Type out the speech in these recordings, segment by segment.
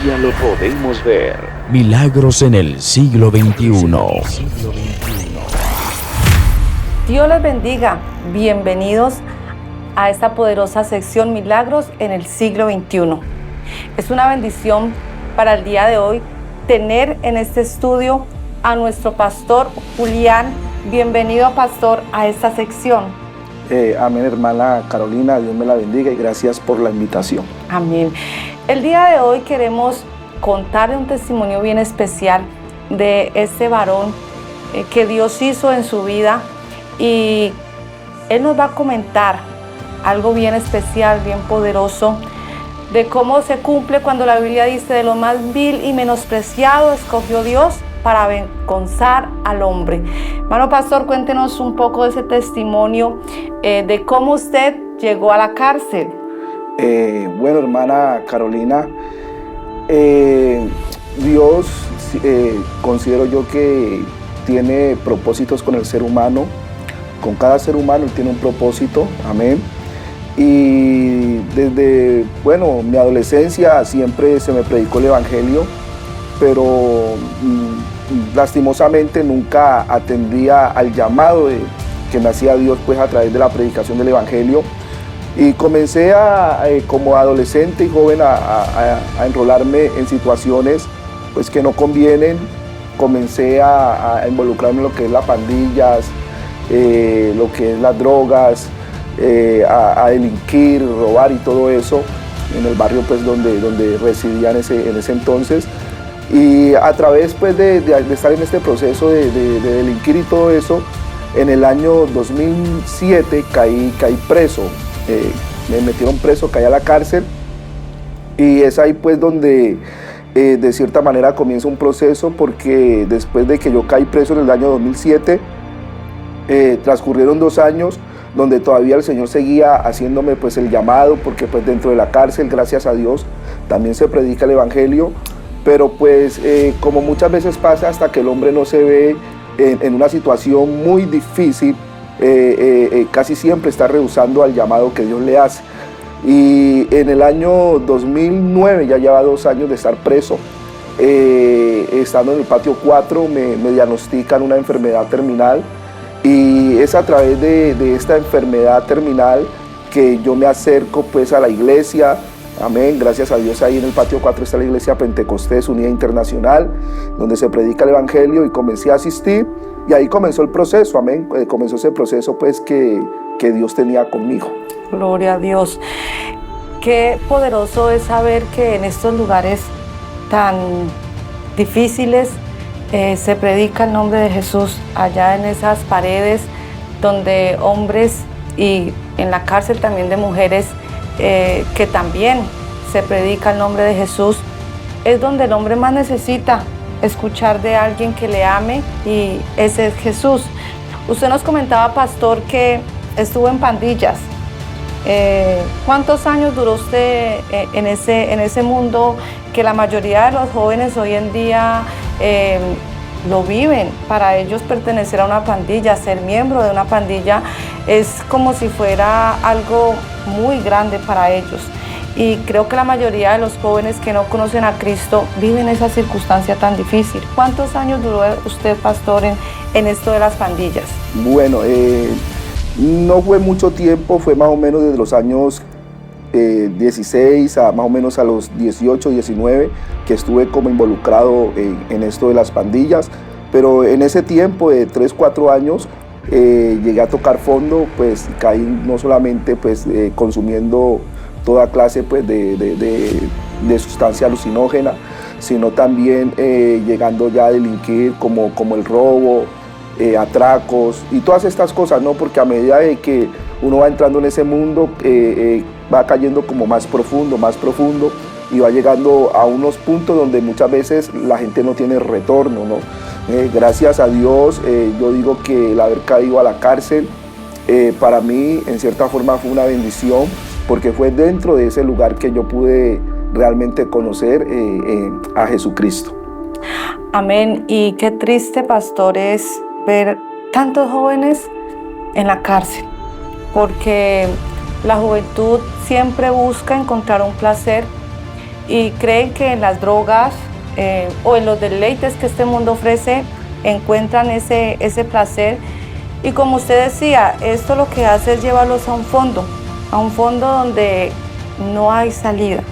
día lo podemos ver. Milagros en el siglo XXI. Dios les bendiga. Bienvenidos a esta poderosa sección Milagros en el siglo XXI. Es una bendición para el día de hoy tener en este estudio a nuestro pastor Julián. Bienvenido, pastor, a esta sección. Amén, hermana Carolina, Dios me la bendiga y gracias por la invitación. Amén. El día de hoy queremos contarle un testimonio bien especial de este varón que Dios hizo en su vida, y él nos va a comentar algo bien especial, bien poderoso, de cómo se cumple cuando la Biblia dice: de lo más vil y menospreciado escogió Dios para avergonzar al hombre. Hermano pastor, cuéntenos un poco de ese testimonio, de cómo usted llegó a la cárcel. Bueno, hermana Carolina, Dios considero yo que tiene propósitos con el ser humano. Con cada ser humano Él tiene un propósito, amén. Y desde, mi adolescencia siempre se me predicó el Evangelio, pero lastimosamente nunca atendía al llamado que me hacía Dios pues a través de la predicación del Evangelio. Y comencé como adolescente y joven a enrolarme en situaciones pues que no convienen. Comencé a involucrarme en lo que es las pandillas, lo que es las drogas, a delinquir, robar y todo eso en el barrio pues donde residía en ese entonces. Y a través pues de estar en este proceso de delinquir y todo eso, en el año 2007 caí preso. Me metieron preso, caí a la cárcel, y es ahí pues donde de cierta manera comienza un proceso, porque después de que yo caí preso en el año 2007, transcurrieron 2 años donde todavía el Señor seguía haciéndome pues el llamado, porque pues dentro de la cárcel, gracias a Dios, también se predica el Evangelio, pero pues como muchas veces pasa, hasta que el hombre no se ve en una situación muy difícil, casi siempre está rehusando al llamado que Dios le hace. Y en el año 2009, ya lleva 2 años de estar preso, estando en el patio 4, me diagnostican una enfermedad terminal, y es a través de esta enfermedad terminal que yo me acerco pues a la iglesia. Amén, gracias a Dios, ahí en el patio 4 está la iglesia Pentecostés Unida Internacional, donde se predica el Evangelio, y comencé a asistir, y ahí comenzó el proceso, amén, comenzó ese proceso pues que Dios tenía conmigo. Gloria a Dios. Qué poderoso es saber que en estos lugares tan difíciles se predica el nombre de Jesús, allá en esas paredes donde hombres, y en la cárcel también de mujeres, que también se predica el nombre de Jesús. Es donde el hombre más necesita escuchar de alguien que le ame, y ese es Jesús. Usted nos comentaba, pastor, que estuvo en pandillas. ¿Cuántos años duró usted en ese mundo que la mayoría de los jóvenes hoy en día lo viven? Para ellos pertenecer a una pandilla, ser miembro de una pandilla, es como si fuera algo muy grande para ellos. Y creo que la mayoría de los jóvenes que no conocen a Cristo viven esa circunstancia tan difícil. ¿Cuántos años duró usted, pastor, en esto de las pandillas? Bueno, no fue mucho tiempo, fue más o menos desde los años 16 a más o menos a los 18, 19, que estuve como involucrado en esto de las pandillas. Pero en ese tiempo de 3, 4 años llegué a tocar fondo, pues caí no solamente pues consumiendo toda clase pues de sustancia alucinógena, sino también llegando ya a delinquir como el robo, atracos y todas estas cosas, ¿no? Porque a medida de que uno va entrando en ese mundo, va cayendo como más profundo, y va llegando a unos puntos donde muchas veces la gente no tiene retorno, ¿no? Gracias a Dios, yo digo que el haber caído a la cárcel, para mí en cierta forma fue una bendición, porque fue dentro de ese lugar que yo pude realmente conocer a Jesucristo. Amén. Y qué triste, pastor, es ver tantos jóvenes en la cárcel, porque la juventud siempre busca encontrar un placer, y creen que en las drogas o en los deleites que este mundo ofrece encuentran ese placer. Y como usted decía, esto lo que hace es llevarlos a un fondo donde no hay salida.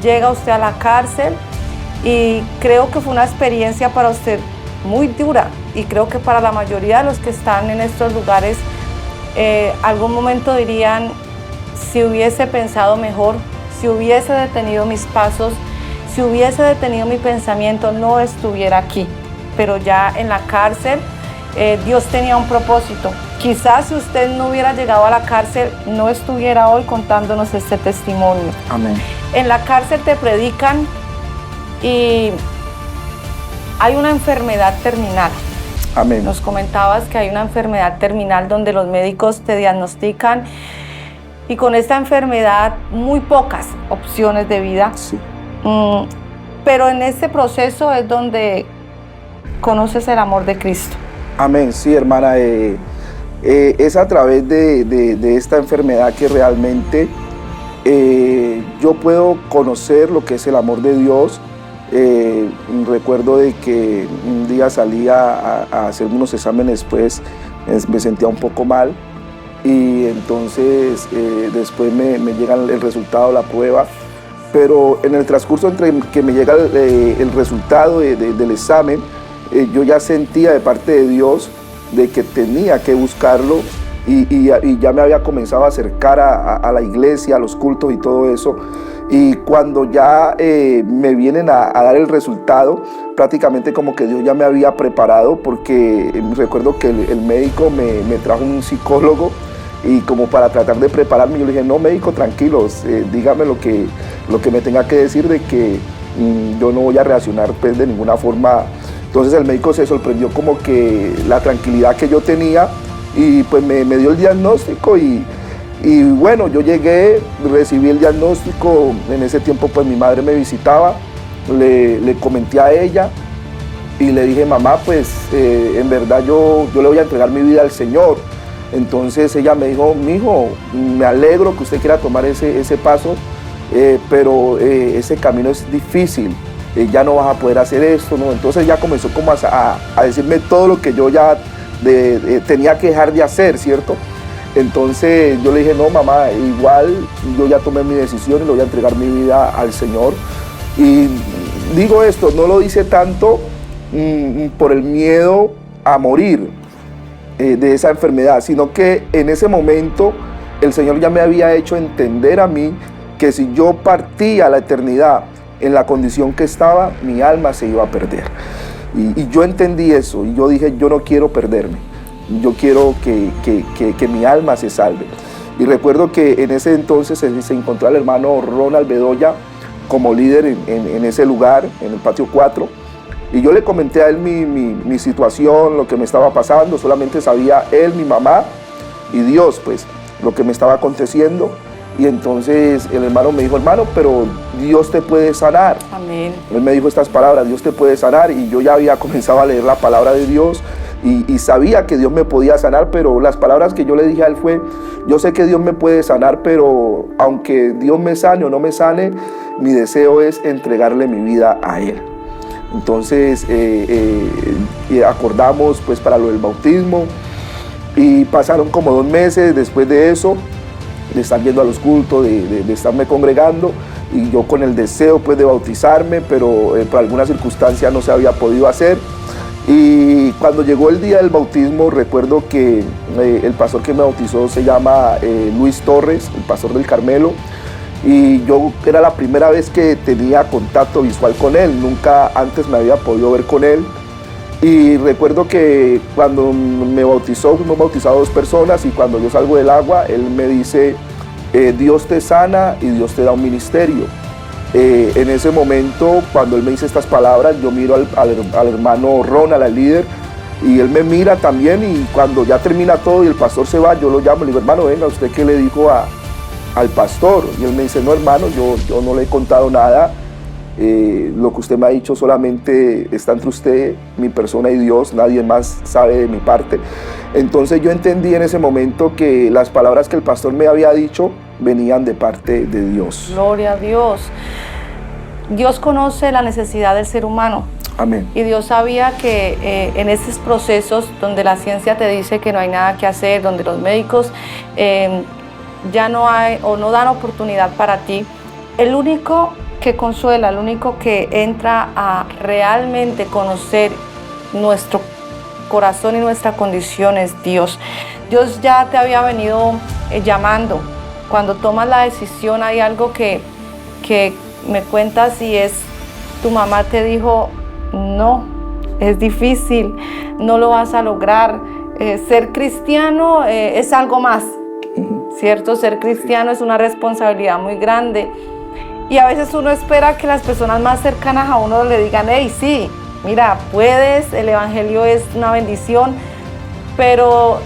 Llega usted a la cárcel y creo que fue una experiencia para usted muy dura, y creo que para la mayoría de los que están en estos lugares, algún momento dirían, si hubiese pensado mejor, si hubiese detenido mis pasos, si hubiese detenido mi pensamiento, no estuviera aquí. Pero ya en la cárcel, Dios tenía un propósito. Quizás si usted no hubiera llegado a la cárcel, no estuviera hoy contándonos este testimonio. Amén. En la cárcel te predican y hay una enfermedad terminal. Amén. Nos comentabas que hay una enfermedad terminal donde los médicos te diagnostican, y con esta enfermedad muy pocas opciones de vida. Sí. Pero en este proceso es donde conoces el amor de Cristo. Amén, sí, hermana. Es a través de esta enfermedad que realmente yo puedo conocer lo que es el amor de Dios. Recuerdo de que un día salí a hacerme unos exámenes, pues me sentía un poco mal, y entonces después me llega el resultado, la prueba, pero en el transcurso entre que me llega el resultado del examen, yo ya sentía de parte de Dios de que tenía que buscarlo, y ya me había comenzado a acercar a la iglesia, a los cultos y todo eso. Y cuando ya me vienen a dar el resultado, prácticamente como que Dios ya me había preparado, porque recuerdo que el médico me trajo un psicólogo, y como para tratar de prepararme, yo le dije, no, médico, tranquilos, dígame lo que me tenga que decir, de que yo no voy a reaccionar pues de ninguna forma. Entonces el médico se sorprendió como que la tranquilidad que yo tenía, y pues me dio el diagnóstico, y bueno, yo llegué, recibí el diagnóstico. En ese tiempo pues mi madre me visitaba, le comenté a ella y le dije, mamá, pues en verdad yo le voy a entregar mi vida al Señor. Entonces ella me dijo, mijo, me alegro que usted quiera tomar ese paso, pero ese camino es difícil, ya no vas a poder hacer esto, ¿no? Entonces ya comenzó como a decirme todo lo que yo ya tenía que dejar de hacer, ¿cierto? Entonces yo le dije, no, mamá, igual yo ya tomé mi decisión y le voy a entregar mi vida al Señor. Y digo esto, no lo dice tanto por el miedo a morir de esa enfermedad, sino que en ese momento el Señor ya me había hecho entender a mí que si yo partía a la eternidad en la condición que estaba, mi alma se iba a perder. Y yo entendí eso, y yo dije, yo no quiero perderme. Yo quiero que mi alma se salve. Y recuerdo que en ese entonces se encontró el hermano Ronald Bedoya como líder en ese lugar, en el patio 4. Y yo le comenté a él mi situación, lo que me estaba pasando. Solamente sabía él, mi mamá y Dios, pues, lo que me estaba aconteciendo. Y entonces el hermano me dijo, hermano, pero Dios te puede sanar. Amén. Él me dijo estas palabras, Dios te puede sanar. Y yo ya había comenzado a leer la palabra de Dios. Y sabía que Dios me podía sanar, pero las palabras que yo le dije a él fue, yo sé que Dios me puede sanar, pero aunque Dios me sane o no me sane, mi deseo es entregarle mi vida a Él. Entonces acordamos pues para lo del bautismo, y pasaron como 2 meses después de eso, de estar yendo a los cultos, de estarme congregando, y yo con el deseo pues de bautizarme, pero por alguna circunstancia no se había podido hacer. Y cuando llegó el día del bautismo, recuerdo que el pastor que me bautizó se llama Luis Torres, el pastor del Carmelo, y yo era la primera vez que tenía contacto visual con él, nunca antes me había podido ver con él. Y recuerdo que cuando me bautizó, fuimos bautizados 2 personas, y cuando yo salgo del agua, él me dice, Dios te sana y Dios te da un ministerio. En ese momento, cuando él me dice estas palabras, yo miro al hermano Ronald, al líder, y él me mira también, y cuando ya termina todo y el pastor se va, yo lo llamo, le digo, hermano, venga, ¿usted qué le dijo al pastor? Y él me dice, no, hermano, yo no le he contado nada, lo que usted me ha dicho solamente está entre usted, mi persona y Dios, nadie más sabe de mi parte. Entonces yo entendí en ese momento que las palabras que el pastor me había dicho venían de parte de Dios. Gloria a Dios. Dios conoce la necesidad del ser humano. Amén. Y Dios sabía que en estos procesos donde la ciencia te dice que no hay nada que hacer, donde los médicos ya no hay o no dan oportunidad para ti, el único que consuela, el único que entra a realmente conocer nuestro corazón y nuestra condición es Dios. Dios ya te había venido llamando. Cuando tomas la decisión hay algo que me cuentas y es, tu mamá te dijo, no, es difícil, no lo vas a lograr. Ser cristiano es algo más, ¿cierto? Ser cristiano es una responsabilidad muy grande. Y a veces uno espera que las personas más cercanas a uno le digan, hey, sí, mira, puedes, el evangelio es una bendición, pero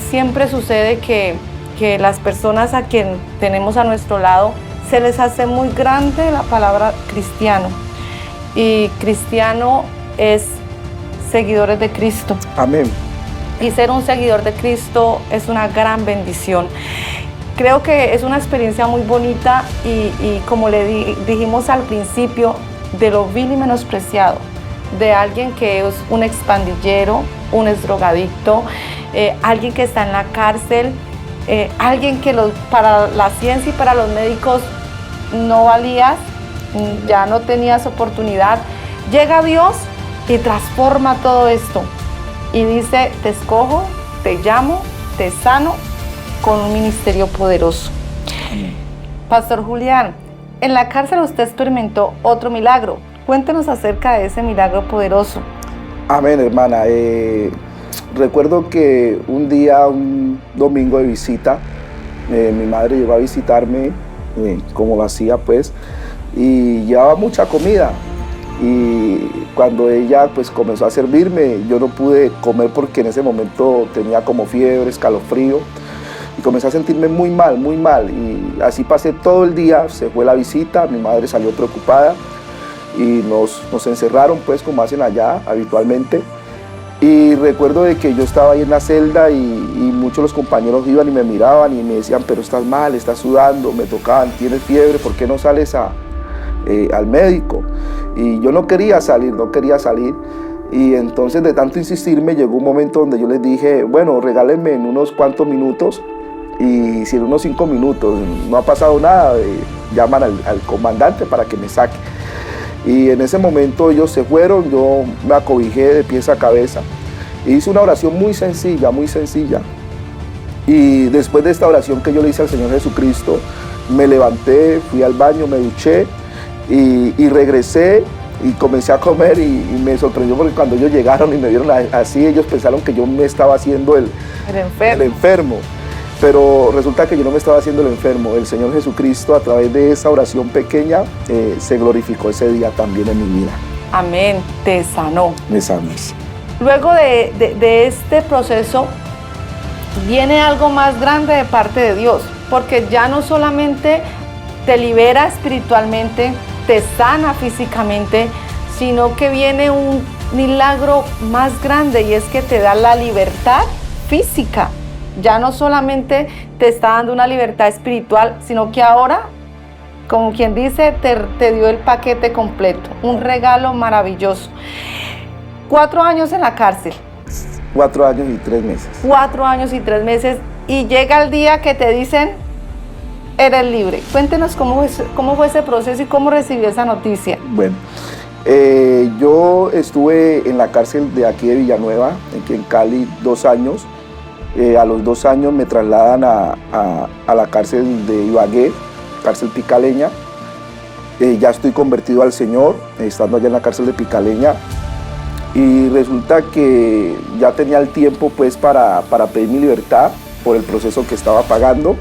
siempre sucede que las personas a quien tenemos a nuestro lado se les hace muy grande la palabra cristiano. Y cristiano es seguidores de Cristo. Amén. Y ser un seguidor de Cristo es una gran bendición. Creo que es una experiencia muy bonita y como le dijimos al principio, de lo vil y menospreciado, de alguien que es un expandillero, un exdrogadicto, alguien que está en la cárcel, alguien que para la ciencia y para los médicos no valías, ya no tenías oportunidad. Llega Dios y transforma todo esto y dice, te escojo, te llamo, te sano con un ministerio poderoso. Pastor Julián, en la cárcel usted experimentó otro milagro. Cuéntenos acerca de ese milagro poderoso. Amén, hermana. Recuerdo que un día, un domingo de visita, mi madre llegó a visitarme, como lo hacía pues, y llevaba mucha comida. Y cuando ella pues comenzó a servirme, yo no pude comer porque en ese momento tenía como fiebre, escalofrío, y comencé a sentirme muy mal, y así pasé todo el día. Se fue la visita, mi madre salió preocupada y nos encerraron pues como hacen allá habitualmente. Y recuerdo de que yo estaba ahí en la celda y muchos de los compañeros iban y me miraban y me decían, pero estás mal, estás sudando, me tocaban, tienes fiebre, ¿por qué no sales al médico? Y yo no quería salir. Y entonces de tanto insistirme llegó un momento donde yo les dije, bueno, regálenme en unos cuantos minutos, y si en unos 5 minutos no ha pasado nada, llaman al comandante para que me saque. Y en ese momento ellos se fueron, yo me acobijé de pies a cabeza, e hice una oración muy sencilla, y después de esta oración que yo le hice al Señor Jesucristo, me levanté, fui al baño, me duché, y regresé y comencé a comer, y me sorprendió porque cuando ellos llegaron y me vieron así, ellos pensaron que yo me estaba haciendo el enfermo. Pero resulta que yo no me estaba haciendo el enfermo. El Señor Jesucristo, a través de esa oración pequeña, se glorificó ese día también en mi vida. Amén, te sanó. Me sanó. Luego de este proceso, viene algo más grande de parte de Dios, porque ya no solamente te libera espiritualmente, te sana físicamente, sino que viene un milagro más grande, y es que te da la libertad física. Ya no solamente te está dando una libertad espiritual, sino que ahora, como quien dice, te dio el paquete completo, un regalo maravilloso. 4 años en la cárcel. 4 años y 3 meses. 4 años y 3 meses, y llega el día que te dicen, eres libre. Cuéntenos cómo fue ese proceso y cómo recibió esa noticia. Bueno, yo estuve en la cárcel de aquí de Villanueva, aquí en Cali, 2 años. A los 2 años me trasladan a la cárcel de Ibagué, cárcel Picaleña. Ya estoy convertido al Señor, estando allá en la cárcel de Picaleña. Y resulta que ya tenía el tiempo pues para pedir mi libertad por el proceso que estaba pagando,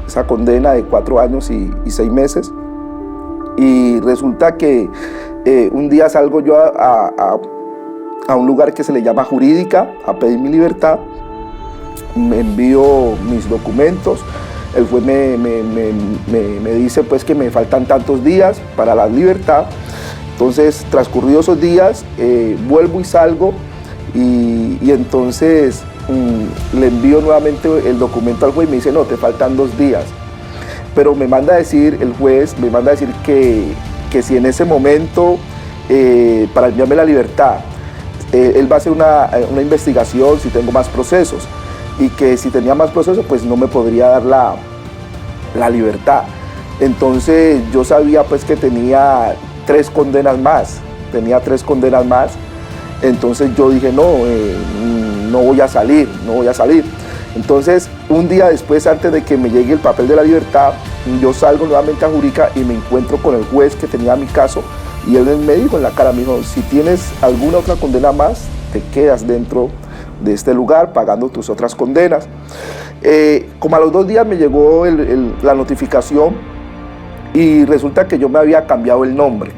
esa condena de 4 años y 6 meses. Y resulta que un día salgo yo a un lugar que se le llama Jurídica a pedir mi libertad. Me envío mis documentos, el juez me dice pues que me faltan tantos días para la libertad. Entonces, transcurridos esos días, vuelvo y salgo, y entonces le envío nuevamente el documento al juez y me dice, no, te faltan 2 días. Pero me manda a decir, el juez me manda a decir que que si en ese momento, para enviarme la libertad, él va a hacer una investigación si tengo más procesos, y que si tenía más procesos, pues no me podría dar la libertad. Entonces yo sabía pues que tenía 3 condenas más, entonces yo dije no voy a salir. Entonces un día después, antes de que me llegue el papel de la libertad, yo salgo nuevamente a Jurica y me encuentro con el juez que tenía mi caso, y él me dijo en la cara, me dijo, si tienes alguna otra condena más, te quedas dentro de este lugar pagando tus otras condenas. Como a los 2 días me llegó la notificación, y resulta que yo me había cambiado el nombre.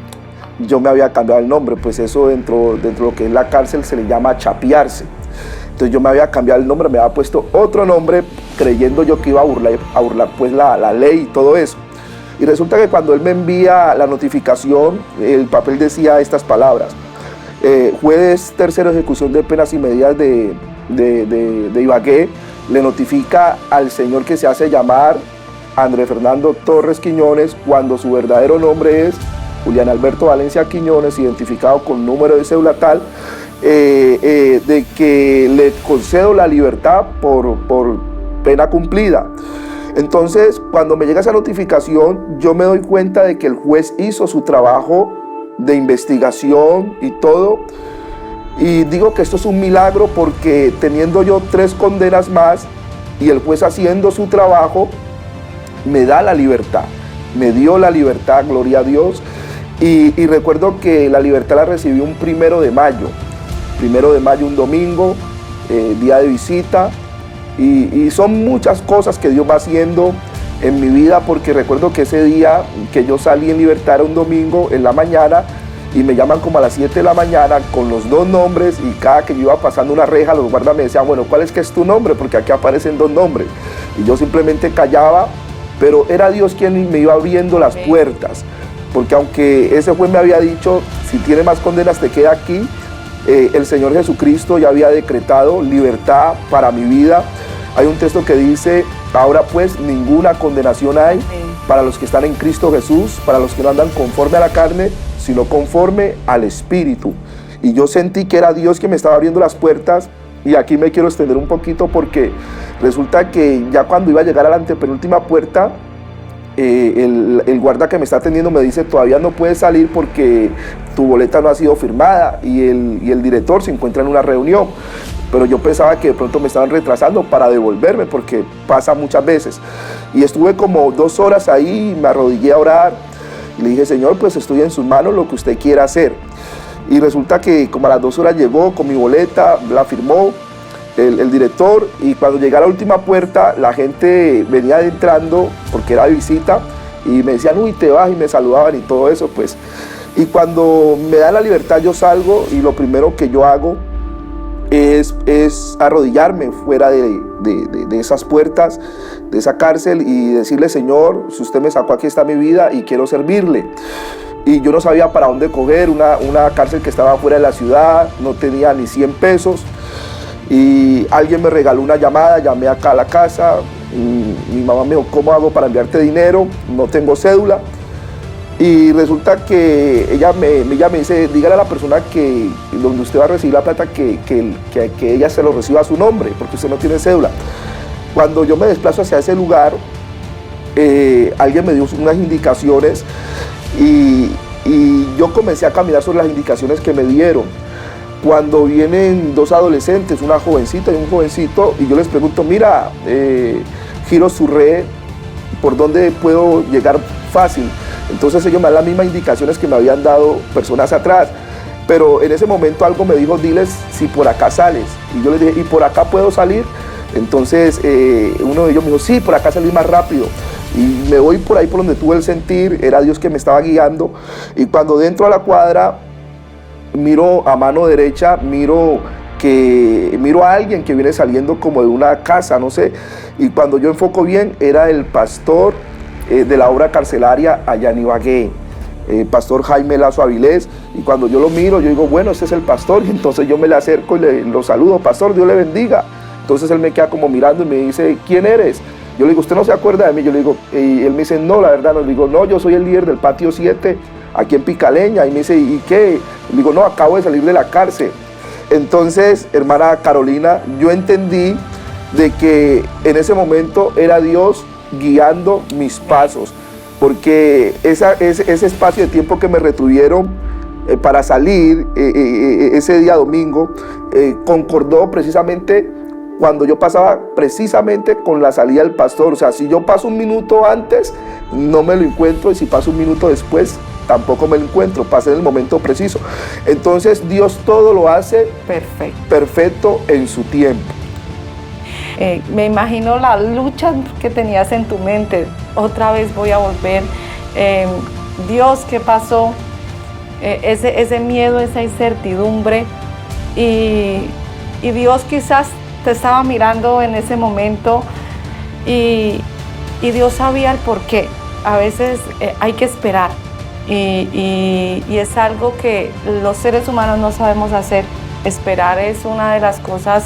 Pues eso dentro de lo que es la cárcel se le llama chapearse. Entonces yo me había cambiado el nombre, me había puesto otro nombre, creyendo yo que iba a burlar pues la ley y todo eso. Y resulta que cuando él me envía la notificación, el papel decía estas palabras: juez tercero de ejecución de penas y medidas de Ibagué le notifica al señor que se hace llamar Andrés Fernando Torres Quiñones, cuando su verdadero nombre es Julián Alberto Valencia Quiñones, identificado con número de cédula tal, de que le concedo la libertad por pena cumplida. Entonces, cuando me llega esa notificación, yo me doy cuenta de que el juez hizo su trabajo de investigación y todo, y digo que esto es un milagro, porque teniendo yo 3 condenas más y el juez haciendo su trabajo, me da la libertad, me dio la libertad, gloria a Dios. Y recuerdo que la libertad la recibí un 1 de mayo, un domingo, día de visita, y son muchas cosas que Dios va haciendo en mi vida, porque recuerdo que ese día que yo salí en libertad era un domingo en la mañana, y me llaman como a las 7 de la mañana con los 2 nombres, y cada que yo iba pasando una reja, los guardas me decían, bueno, ¿cuál es que es tu nombre? Porque aquí aparecen 2 nombres, y yo simplemente callaba, pero era Dios quien me iba abriendo las puertas. Porque aunque ese juez me había dicho, si tiene más condenas te queda aquí, el Señor Jesucristo ya había decretado libertad para mi vida. Hay un texto que dice, ahora pues ninguna condenación hay para los que están en Cristo Jesús, para los que no andan conforme a la carne, sino conforme al Espíritu. Y yo sentí que era Dios que me estaba abriendo las puertas, y aquí me quiero extender un poquito, porque resulta que ya cuando iba a llegar a la antepenúltima puerta, el guarda que me está atendiendo me dice, todavía no puedes salir porque tu boleta no ha sido firmada, y el director se encuentra en una reunión. Pero yo pensaba que de pronto me estaban retrasando para devolverme, porque pasa muchas veces. Y estuve como 2 horas ahí, me arrodillé a orar y le dije, Señor, pues estoy en sus manos, lo que usted quiera hacer. Y resulta que como a las 2 horas llegó con mi boleta, la firmó el director, y cuando llegué a la última puerta, la gente venía entrando porque era de visita, y me decían, uy, te vas, y me saludaban y todo eso, pues. Y cuando me dan la libertad, yo salgo, y lo primero que yo hago es arrodillarme fuera de esas puertas, de esa cárcel, y decirle, Señor, si usted me sacó, aquí está mi vida y quiero servirle. Y yo no sabía para dónde coger, una cárcel que estaba fuera de la ciudad, no tenía ni 100 pesos. Y alguien me regaló una llamada, llamé acá a la casa, mi mamá me dijo, ¿cómo hago para enviarte dinero? No tengo cédula. Y resulta que ella me dice, dígale a la persona que donde usted va a recibir la plata que ella se lo reciba a su nombre, porque usted no tiene cédula. Cuando yo me desplazo hacia ese lugar, alguien me dio unas indicaciones, y yo comencé a caminar sobre las indicaciones que me dieron. Cuando vienen 2 adolescentes, una jovencita y un jovencito, y yo les pregunto, mira, Giro Surré, ¿por dónde puedo llegar fácil? Entonces ellos me dan las mismas indicaciones que me habían dado personas atrás, pero en ese momento algo me dijo, diles si por acá sales. Y yo les dije, ¿y por acá puedo salir? Entonces uno de ellos me dijo, sí, por acá salí más rápido. Y me voy por ahí por donde tuve el sentir, era Dios que me estaba guiando. Y cuando dentro a la cuadra, miro a mano derecha, miro a alguien que viene saliendo como de una casa, no sé. Y cuando yo enfoco bien, era el pastor de la obra carcelaria allá en Ibagué, pastor Jaime Lazo Avilés. Y cuando yo lo miro, yo digo, bueno, ese es el pastor. Y entonces yo me le acerco y lo saludo, pastor, Dios le bendiga. Entonces él me queda como mirando y me dice, ¿quién eres? Yo le digo, ¿usted no se acuerda de mí? Yo le digo, y él me dice, no, la verdad no. Le digo, no, yo soy el líder del patio 7 aquí en Picaleña. Y me dice, ¿y qué? Le digo, no, acabo de salir de la cárcel. Entonces, hermana Carolina, yo entendí de que en ese momento era Dios guiando mis pasos, porque ese espacio de tiempo que me retuvieron para salir ese día domingo, concordó precisamente cuando yo pasaba precisamente con la salida del pastor. O sea, si yo paso un minuto antes, no me lo encuentro, y si paso un minuto después, tampoco me lo encuentro, pasé en el momento preciso. Entonces Dios todo lo hace perfecto en su tiempo. Me imagino la lucha que tenías en tu mente. Otra vez voy a volver. Dios, ¿qué pasó? Ese miedo, esa incertidumbre. Y Dios quizás te estaba mirando en ese momento y Dios sabía el porqué. A veces hay que esperar. Y es algo que los seres humanos no sabemos hacer. Esperar es una de las cosas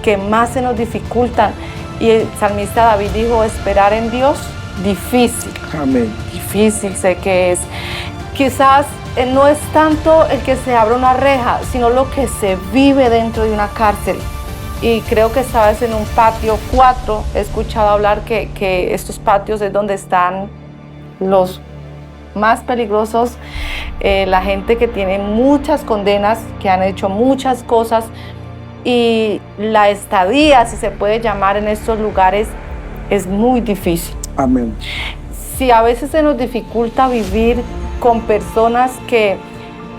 que más se nos dificultan. Y el salmista David dijo, esperar en Dios, difícil. Amén. Difícil sé que es. Quizás no es tanto el que se abra una reja, sino lo que se vive dentro de una cárcel. Y creo que estabas en un patio 4. He escuchado hablar que estos patios es donde están los más peligrosos, la gente que tiene muchas condenas, que han hecho muchas cosas, y la estadía, si se puede llamar, en estos lugares es muy difícil. Amén. Si a veces se nos dificulta vivir con personas que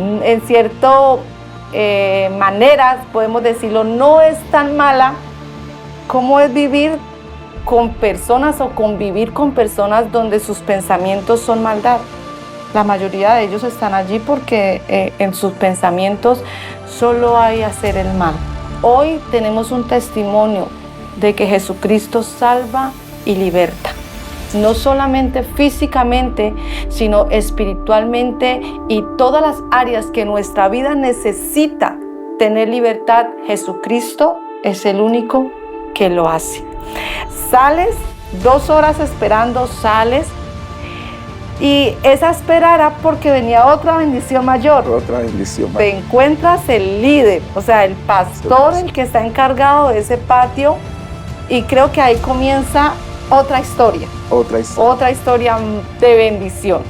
en cierta manera, podemos decirlo, no es tan mala, ¿cómo es vivir con personas o convivir con personas donde sus pensamientos son maldad? La mayoría de ellos están allí porque en sus pensamientos solo hay hacer el mal. Hoy tenemos un testimonio de que Jesucristo salva y liberta. No solamente físicamente, sino espiritualmente, y todas las áreas que nuestra vida necesita tener libertad, Jesucristo es el único que lo hace. Sales 2 horas esperando, sales, y esa espera era porque venía otra bendición mayor. Otra bendición mayor. Te encuentras el líder, o sea, el pastor, el que está encargado de ese patio, y creo que ahí comienza otra historia. Otra historia de bendición.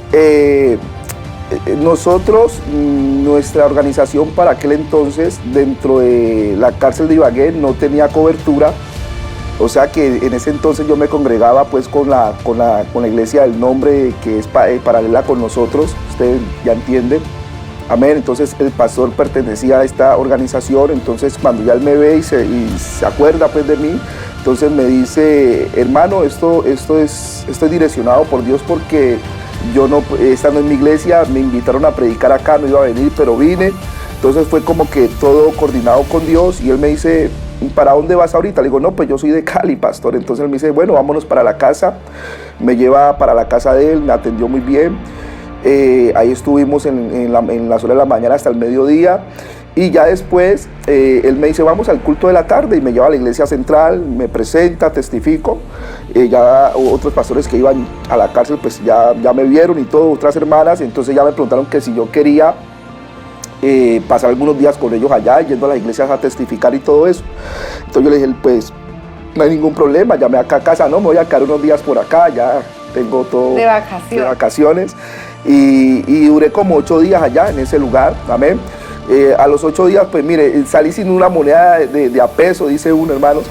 Nosotros, nuestra organización para aquel entonces, dentro de la cárcel de Ibagué, no tenía cobertura. O sea que en ese entonces yo me congregaba pues con la iglesia del nombre, que es paralela con nosotros, ustedes ya entienden. Amén. Entonces el pastor pertenecía a esta organización. Entonces cuando ya él me ve y se acuerda pues de mí, entonces me dice, hermano, esto es direccionado por Dios, porque yo no, estando en mi iglesia, me invitaron a predicar acá, no iba a venir, pero vine. Entonces fue como que todo coordinado con Dios, y él me dice, ¿para dónde vas ahorita? Le digo, no, pues yo soy de Cali, pastor. Entonces él me dice, bueno, vámonos para la casa. Me lleva para la casa de él, me atendió muy bien. Ahí estuvimos en las horas de la mañana hasta el mediodía, y ya después él me dice, vamos al culto de la tarde, y me lleva a la iglesia central, me presenta, testifico. Ya otros pastores que iban a la cárcel pues ya me vieron, y todo, otras hermanas. Entonces ya me preguntaron que si yo quería pasar algunos días con ellos allá, yendo a las iglesias a testificar y todo eso. Entonces yo le dije, pues no hay ningún problema, llamé acá a casa, no, me voy a quedar unos días por acá, ya tengo todo de vacaciones. Y duré como 8 días allá en ese lugar. Amén. A los 8 días, pues mire, salí sin una moneda de a peso, dice uno, hermanos,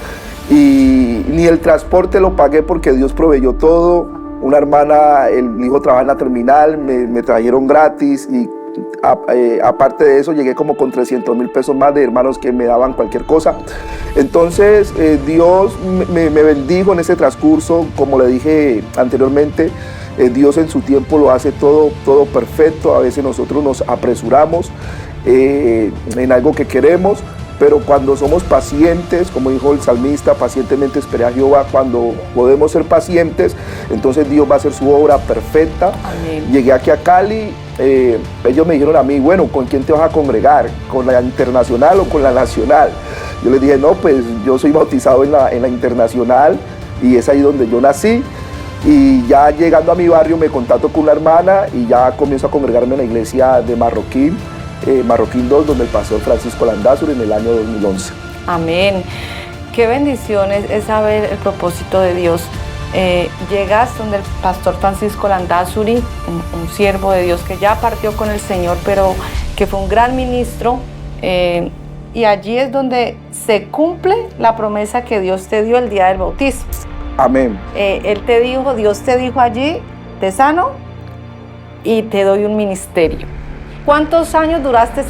y ni el transporte lo pagué porque Dios proveyó todo. Una hermana, el hijo trabaja en la terminal, me trajeron gratis, y aparte de eso llegué como con 300,000 pesos más de hermanos que me daban cualquier cosa. Entonces Dios me bendijo en ese transcurso. Como le dije anteriormente, Dios en su tiempo lo hace todo perfecto. A veces nosotros nos apresuramos en algo que queremos, pero cuando somos pacientes, como dijo el salmista, pacientemente esperé a Jehová. Cuando podemos ser pacientes, entonces Dios va a hacer su obra perfecta. Amén. Llegué aquí a Cali, ellos me dijeron a mí, bueno, ¿con quién te vas a congregar? ¿Con la internacional o con la nacional? Yo les dije, no, pues yo soy bautizado en la internacional, y es ahí donde yo nací. Y ya llegando a mi barrio me contacto con una hermana y ya comienzo a congregarme en la iglesia de Marroquín, Marroquín 2, donde el pastor Francisco Landázuri en el año 2011. Amén. Qué bendiciones es saber el propósito de Dios. Llegas donde el pastor Francisco Landázuri, un siervo de Dios que ya partió con el Señor, pero que fue un gran ministro, y allí es donde se cumple la promesa que Dios te dio el día del bautismo. Amén. Él te dijo, Dios te dijo allí, te sano y te doy un ministerio. ¿Cuántos años duraste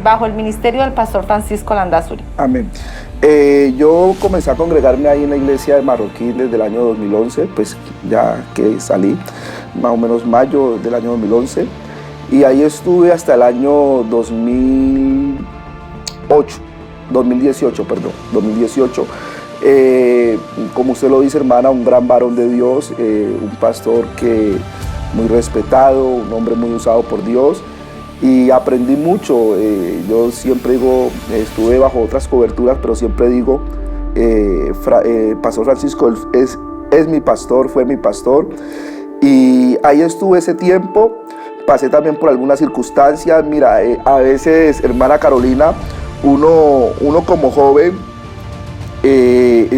bajo el ministerio del pastor Francisco Landázuri? Amén. Yo comencé a congregarme ahí en la iglesia de Marroquín desde el año 2011, pues ya que salí, más o menos mayo del año 2011, y ahí estuve hasta el año 2018. Como usted lo dice, hermana, un gran varón de Dios, un pastor que muy respetado, un hombre muy usado por Dios, y aprendí mucho. Yo siempre digo, estuve bajo otras coberturas, pero siempre digo, Pastor Francisco es mi pastor, fue mi pastor, y ahí estuve ese tiempo. Pasé también por algunas circunstancias. Mira, a veces, hermana Carolina, uno como joven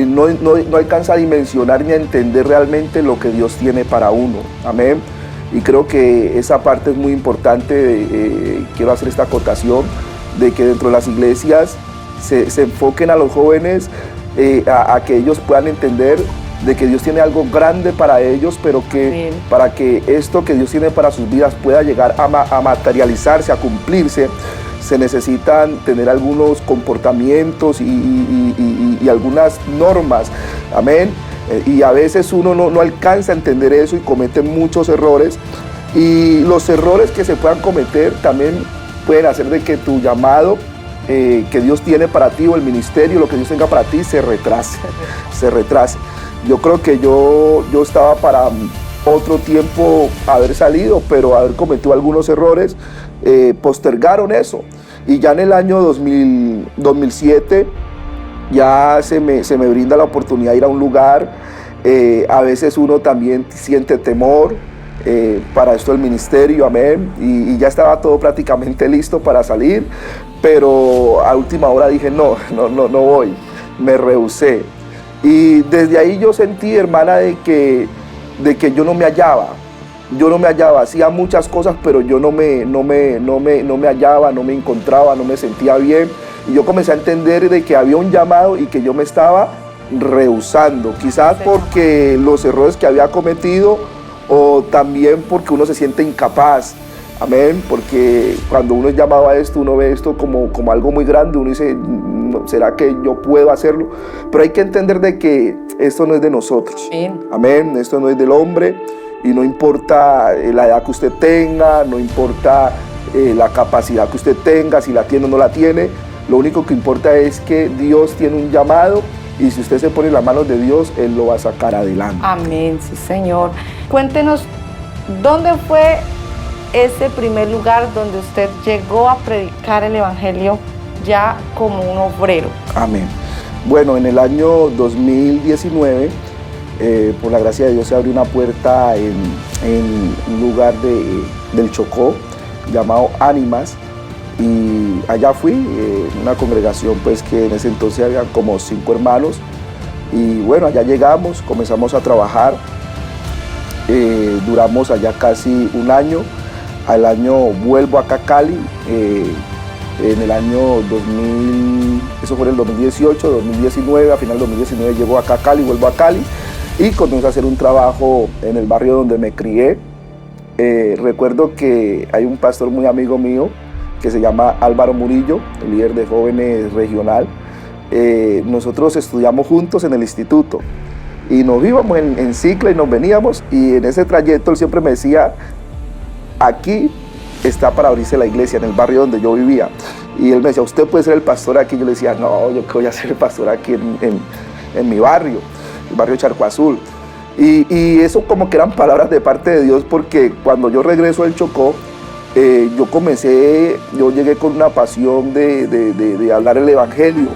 no alcanza a dimensionar ni a entender realmente lo que Dios tiene para uno. Amén. Y creo que esa parte es muy importante. Quiero hacer esta acotación de que dentro de las iglesias se enfoquen a los jóvenes, a que ellos puedan entender de que Dios tiene algo grande para ellos, pero que para que esto que Dios tiene para sus vidas pueda llegar a materializarse, a cumplirse, se necesitan tener algunos comportamientos y algunas normas. Amén. Y a veces uno no alcanza a entender eso y comete muchos errores, y los errores que se puedan cometer también pueden hacer de que tu llamado que Dios tiene para ti, o el ministerio, lo que Dios tenga para ti, se retrase. Yo creo que yo estaba para otro tiempo haber salido, pero haber cometido algunos errores postergaron eso. Y ya en el año 2007 ya se me brinda la oportunidad de ir a un lugar. A veces uno también siente temor para esto del ministerio, amén, y ya estaba todo prácticamente listo para salir, pero a última hora dije no voy, me rehusé. Y desde ahí yo sentí, hermana, de que yo no me hallaba. Hacía muchas cosas, pero yo no me hallaba, no me encontraba, no me sentía bien. Y yo comencé a entender de que había un llamado y que yo me estaba rehusando. Quizás porque los errores que había cometido, o también porque uno se siente incapaz. Amén, porque cuando uno es llamado a esto, uno ve esto como algo muy grande, uno dice, ¿será que yo puedo hacerlo? Pero hay que entender de que esto no es de nosotros. Bien. Amén, esto no es del hombre, y no importa la edad que usted tenga, no importa la capacidad que usted tenga, si la tiene o no la tiene. Lo único que importa es que Dios tiene un llamado, y si usted se pone en las manos de Dios, Él lo va a sacar adelante. Amén, sí, Señor. Cuéntenos, ¿dónde fue ese primer lugar donde usted llegó a predicar el evangelio ya como un obrero? Amén. Bueno, en el año 2019, por la gracia de Dios, se abrió una puerta en un lugar del Chocó llamado Ánimas, y allá fui, una congregación pues que en ese entonces había como 5 hermanos, y bueno, allá llegamos, comenzamos a trabajar, duramos allá casi un año. Al año vuelvo acá a Cali, en el año 2000, eso fue en el 2018, 2019, a final del 2019 llego acá a Cali, vuelvo a Cali y comienzo a hacer un trabajo en el barrio donde me crié. Recuerdo que hay un pastor muy amigo mío que se llama Álvaro Murillo, el líder de jóvenes regional. Nosotros estudiamos juntos en el instituto y nos íbamos en cicla y nos veníamos, y en ese trayecto él siempre me decía, aquí está para abrirse la iglesia, en el barrio donde yo vivía. Y él me decía, usted puede ser el pastor aquí. Yo le decía, no, yo que voy a ser el pastor aquí en mi barrio, el barrio Charco Azul. Y eso como que eran palabras de parte de Dios, porque cuando yo regreso al Chocó, yo llegué con una pasión de hablar el evangelio.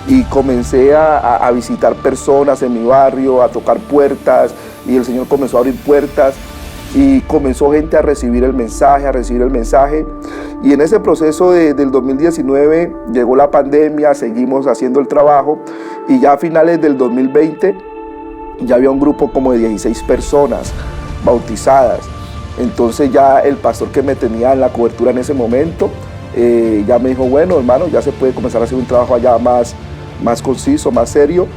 y comencé a visitar personas en mi barrio, a tocar puertas, y el Señor comenzó a abrir puertas y comenzó gente a recibir el mensaje, y en ese proceso del 2019 llegó la pandemia, seguimos haciendo el trabajo, y ya a finales del 2020 ya había un grupo como de 16 personas bautizadas. Entonces ya el pastor que me tenía en la cobertura en ese momento ya me dijo, bueno, hermano, ya se puede comenzar a hacer un trabajo allá más conciso, más serio.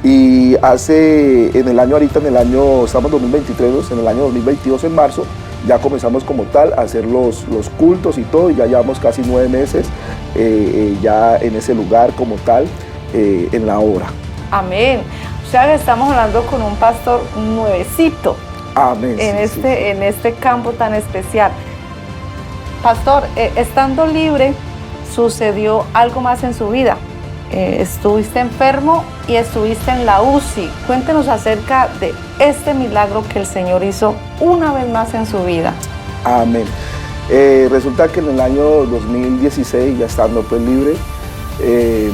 Y estamos en el año 2023, en el año 2022, en marzo, ya comenzamos como tal a hacer los cultos y todo, y ya llevamos casi 9 meses ya en ese lugar como tal, en la obra. Amén. O sea, estamos hablando con un pastor nuevecito. Amén. En este campo tan especial. Pastor, estando libre, sucedió algo más en su vida. Estuviste enfermo y estuviste en la UCI. Cuéntenos acerca de este milagro que el Señor hizo una vez más en su vida. Amén. Resulta que en el año 2016, ya estando pues libre,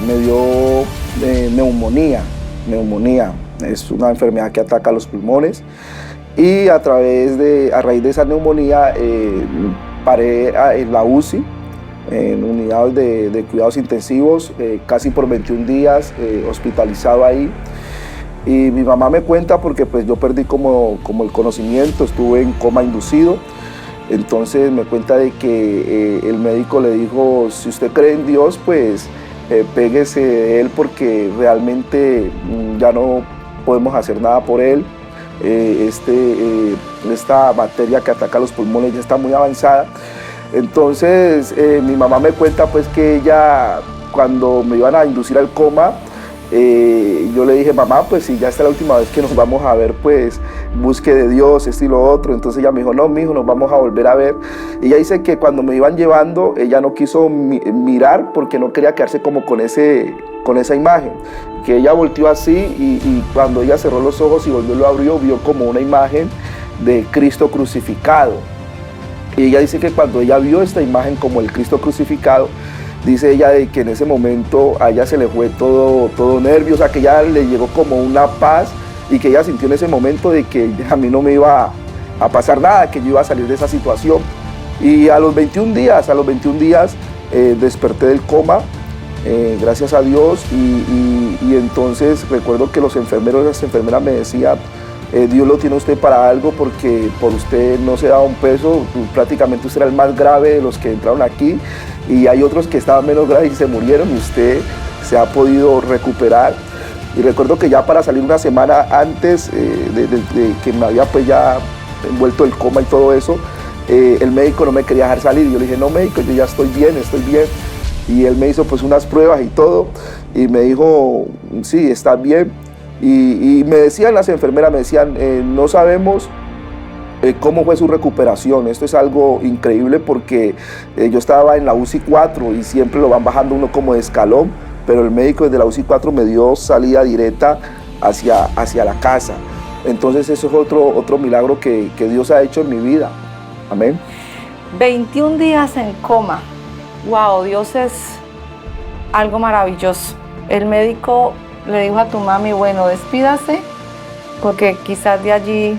me dio neumonía. Es una enfermedad que ataca los pulmones, y a raíz de esa neumonía paré en la UCI, en unidades de cuidados intensivos, casi por 21 días hospitalizado ahí. Y mi mamá me cuenta, porque pues yo perdí como el conocimiento, estuve en coma inducido. Entonces me cuenta de que el médico le dijo, si usted cree en Dios, pues péguese de él, porque realmente ya no podemos hacer nada por él. Esta bacteria que ataca los pulmones ya está muy avanzada. Entonces mi mamá me cuenta pues que ella, cuando me iban a inducir al coma, yo le dije, mamá, pues si ya esta es la última vez que nos vamos a ver, pues busque de Dios, esto y lo otro. Entonces ella me dijo, no, mijo, nos vamos a volver a ver. Y ella dice que cuando me iban llevando, ella no quiso mirar, porque no quería quedarse como con esa imagen. Que ella volteó así, y cuando ella cerró los ojos y lo abrió, vio como una imagen de Cristo crucificado. Y ella dice que cuando ella vio esta imagen como el Cristo crucificado, dice ella de que en ese momento a ella se le fue todo nervio, o sea, que ya le llegó como una paz, y que ella sintió en ese momento de que a mí no me iba a pasar nada, que yo iba a salir de esa situación. Y a los 21 días desperté del coma, gracias a Dios, y entonces recuerdo que las enfermeras me decían, Dios lo tiene usted para algo, porque por usted no se daba un peso, prácticamente usted era el más grave de los que entraron aquí, y hay otros que estaban menos graves y se murieron, y usted se ha podido recuperar. Y recuerdo que ya para salir una semana antes de que me había pues ya envuelto el coma y todo eso, el médico no me quería dejar salir. Yo le dije, no, médico, yo ya estoy bien. Y él me hizo pues unas pruebas y todo, y me dijo, sí, está bien. Y me decían las enfermeras, no sabemos cómo fue su recuperación. Esto es algo increíble, porque yo estaba en la UCI 4 y siempre lo van bajando uno como de escalón, pero el médico desde la UCI 4 me dio salida directa hacia la casa. Entonces eso es otro milagro que Dios ha hecho en mi vida. Amén. 21 días en coma. Wow, Dios es algo maravilloso. El médico le dijo a tu mami, bueno, despídase, porque quizás de allí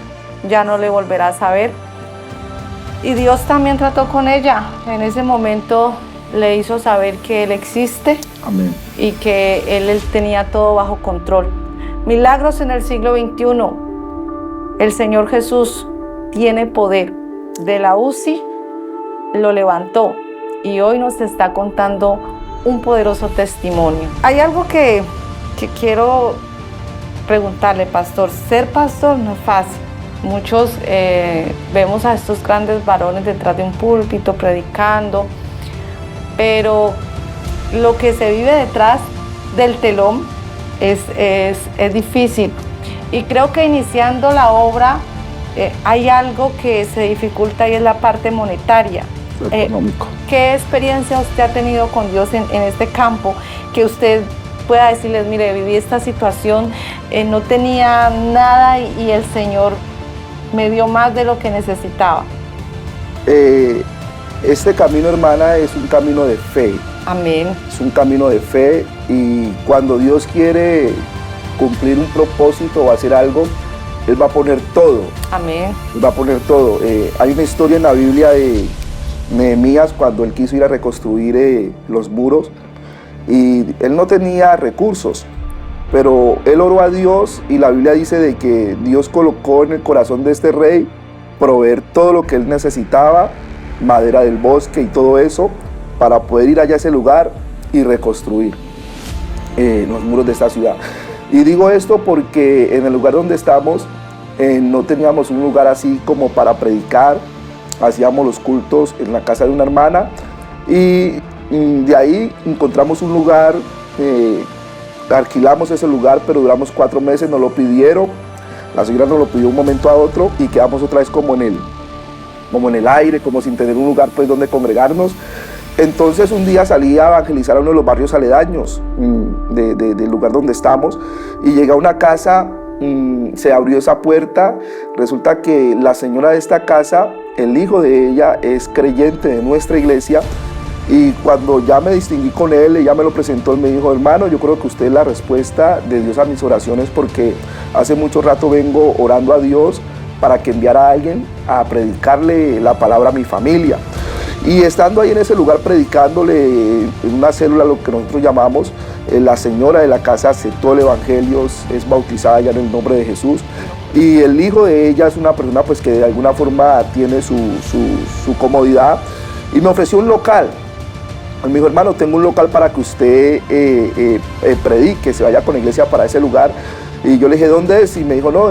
ya no le volverás a ver. Y Dios también trató con ella. En ese momento le hizo saber que Él existe. Amén. Y que Él tenía todo bajo control. Milagros en el siglo XXI. El Señor Jesús tiene poder. De la UCI lo levantó, y hoy nos está contando un poderoso testimonio. Hay algo que quiero preguntarle, pastor. Ser pastor no es fácil. Muchos vemos a estos grandes varones detrás de un púlpito predicando, pero lo que se vive detrás del telón es difícil. Y creo que iniciando la obra hay algo que se dificulta, y es la parte monetaria. Económico. ¿Qué experiencia usted ha tenido con Dios en este campo? Que usted pueda decirles, mire, viví esta situación, no tenía nada y el Señor me dio más de lo que necesitaba. Este camino, hermana, es un camino de fe. Amén. Es un camino de fe y cuando Dios quiere cumplir un propósito o hacer algo, Él va a poner todo. Amén. Él va a poner todo. Hay una historia en la Biblia de Nehemías cuando él quiso ir a reconstruir los muros y él no tenía recursos, pero él oró a Dios y la Biblia dice de que Dios colocó en el corazón de este rey proveer todo lo que él necesitaba, madera del bosque y todo eso, para poder ir allá a ese lugar y reconstruir los muros de esta ciudad. Y digo esto porque en el lugar donde estamos no teníamos un lugar así como para predicar, hacíamos los cultos en la casa de una hermana y de ahí encontramos un lugar, alquilamos ese lugar, pero duramos 4 meses, nos lo pidieron, la señora nos lo pidió un momento a otro y quedamos otra vez como en el aire, como sin tener un lugar pues donde congregarnos. Entonces un día salí a evangelizar a uno de los barrios aledaños del lugar donde estamos y llegué a una casa, se abrió esa puerta, resulta que la señora de esta casa, el hijo de ella es creyente de nuestra iglesia y cuando ya me distinguí con él, ella me lo presentó y me dijo: hermano, yo creo que usted es la respuesta de Dios a mis oraciones porque hace mucho rato vengo orando a Dios para que enviara a alguien a predicarle la palabra a mi familia. Y estando ahí en ese lugar predicándole en una célula, lo que nosotros llamamos, la señora de la casa aceptó el evangelio, es bautizada ya en el nombre de Jesús. Y el hijo de ella es una persona pues que de alguna forma tiene su comodidad y me ofreció un local. Me dijo: hermano, tengo un local para que usted predique, se vaya con la iglesia para ese lugar. Y yo le dije: ¿dónde es? Y me dijo: no,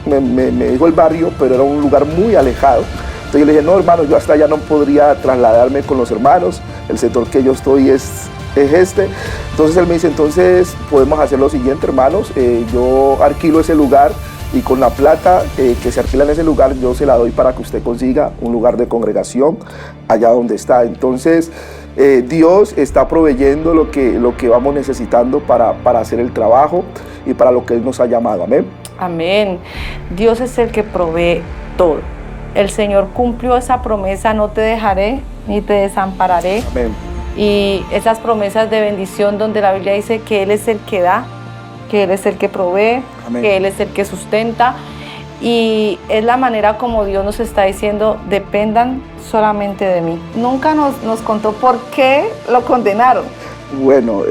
me dijo el barrio, pero era un lugar muy alejado. Entonces yo le dije: no, hermano, yo hasta allá no podría trasladarme con los hermanos, el sector que yo estoy es este. Entonces él me dice: entonces podemos hacer lo siguiente, hermanos, yo alquilo ese lugar y con la plata que se alquila en ese lugar yo se la doy para que usted consiga un lugar de congregación allá donde está. Entonces Dios está proveyendo lo que vamos necesitando para hacer el trabajo y para lo que Él nos ha llamado. Amén. Amén. Dios es el que provee todo. El Señor cumplió esa promesa: no te dejaré ni te desampararé. Amén. Y esas promesas de bendición donde la Biblia dice que Él es el que da, que Él es el que provee, Amén. que Él es el que sustenta. Y es la manera como Dios nos está diciendo: dependan solamente de mí. Nunca nos contó por qué lo condenaron. Bueno,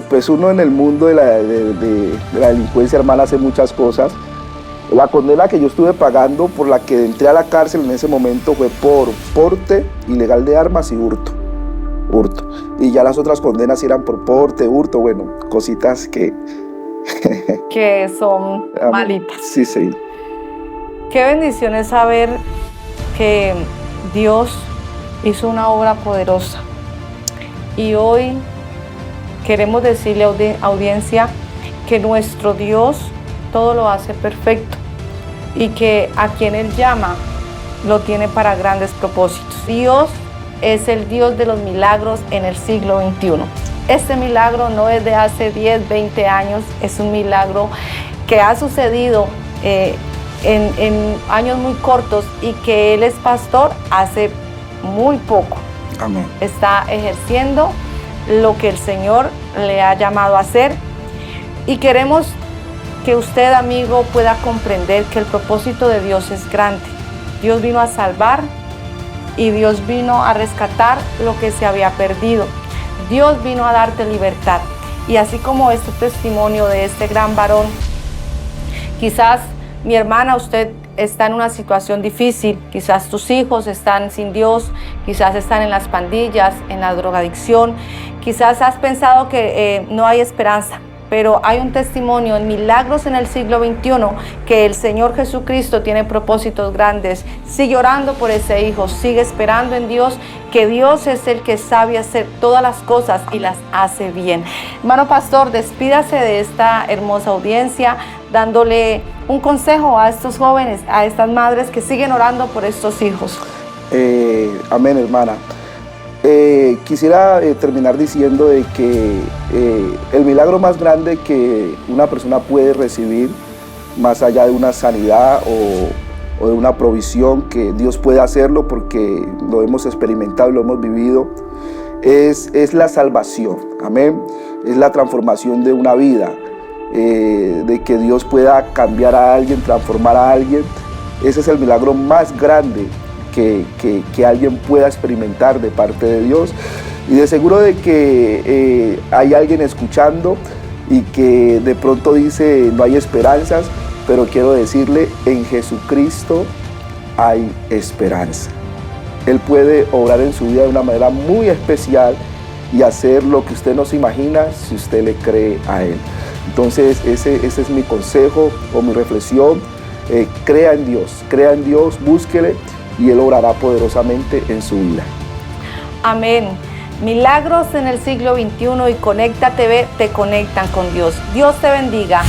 pues uno en el mundo de la delincuencia, hermana, hace muchas cosas. La condena que yo estuve pagando, por la que entré a la cárcel en ese momento, fue por porte ilegal de armas y hurto. Y ya las otras condenas eran por porte, hurto, bueno, cositas que Que son malitas. Sí, sí. Qué bendición es saber que Dios hizo una obra poderosa. Y hoy queremos decirle a audiencia que nuestro Dios todo lo hace perfecto y que a quien Él llama lo tiene para grandes propósitos. Dios es el Dios de los milagros en el siglo XXI. Este milagro no es de hace 10, 20 años, es un milagro que ha sucedido en años muy cortos y que Él es pastor hace muy poco. Amén. Está ejerciendo lo que el Señor le ha llamado a hacer y queremos que usted, amigo, pueda comprender que el propósito de Dios es grande. Dios vino a salvar y Dios vino a rescatar lo que se había perdido. Dios vino a darte libertad. Y así como este testimonio de este gran varón, quizás mi hermana, usted está en una situación difícil, quizás tus hijos están sin Dios, quizás están en las pandillas, en la drogadicción, quizás has pensado que no hay esperanza. Pero hay un testimonio en Milagros en el siglo XXI que el Señor Jesucristo tiene propósitos grandes. Sigue orando por ese hijo, sigue esperando en Dios, que Dios es el que sabe hacer todas las cosas y las hace bien. Hermano pastor, despídase de esta hermosa audiencia, dándole un consejo a estos jóvenes, a estas madres que siguen orando por estos hijos. Amén, hermana. Quisiera terminar diciendo de que el milagro más grande que una persona puede recibir, más allá de una sanidad o de una provisión, que Dios puede hacerlo porque lo hemos experimentado y lo hemos vivido, es la salvación, amén. Es la transformación de una vida, de que Dios pueda cambiar a alguien, transformar a alguien. Ese es el milagro más grande que alguien pueda experimentar de parte de Dios. Y de seguro de que hay alguien escuchando y que de pronto dice no hay esperanzas, pero quiero decirle, en Jesucristo hay esperanza. Él puede obrar en su vida de una manera muy especial y hacer lo que usted no se imagina si usted le cree a Él. Entonces ese es mi consejo o mi reflexión. Crea en Dios, búsquele y Él obrará poderosamente en su vida. Amén. Milagros en el siglo XXI y Conecta TV te conectan con Dios. Dios te bendiga.